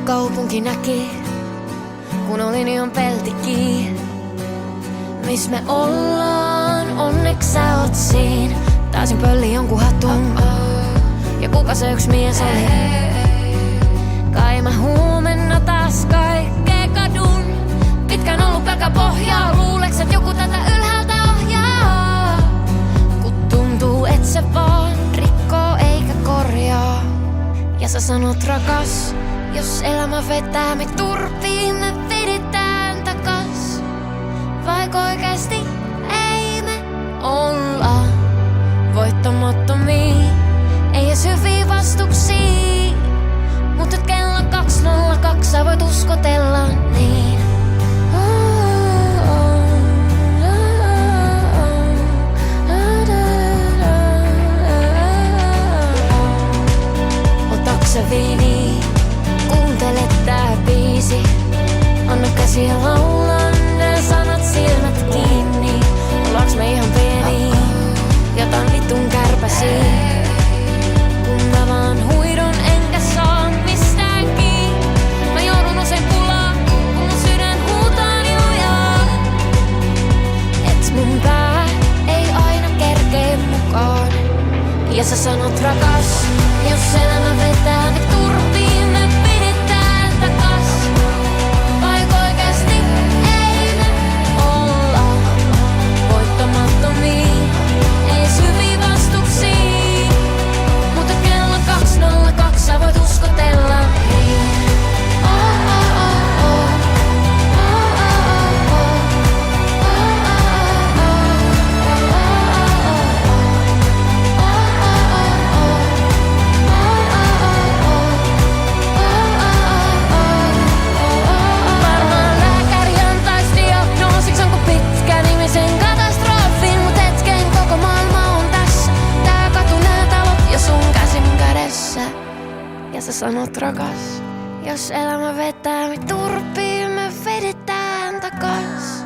kaupunki näki, kun olin ihan peltikki. Miss me ollaan, onneksi sä oot siin. Taisin pölli jonkun hatun, ja kuka se yks mies oli? Kai mä huomenna taas kaikkea kadun. Pitkään ollut pelkä pohjaa, luuleks et joku tätä ylhäältä ohjaa? Kun tuntuu et se vaan rikkoo eikä korjaa. Ja sä sanot rakas, jos elämä vetää me turpiin, me vedetään takas. Vaik oikeesti ei me olla voittamattomia, ei ees hyviä vastuksia. Mut et kello 2:02 sä voit uskotella niin. Otaksä viini, kuuntele tää biisi. Anna käsi ja laulaa, ne sanat silmät kiinni. Ollaanks me ihan pieni, jotain vitun kärpäsiä? Kun mä vaan huidon enkä saa mistään kiinni. Mä joudun usein pulaan, kun mun sydän huutaa niin lujaa. Et mun pää ei aina kerkee mukaan. Ja sä sanot rakas, jos elämä vetää me turpiin, me pidetään takas. Vaik oikeesti ei me olla voittamattomia, ei ees hyviä vastuksia. Mutta kello 2:02 sä voit uskotella niin. Varmaan lääkäri antais diagnoosiksen kun pitkän ihmisen katastrofin. Mut hetken koko maailma on tässä. Tää katu, nää talot ja sun käsi mun kädessä. Ja sä sanot rakas, jos elämä vetää me turpiin, me vedetään takas.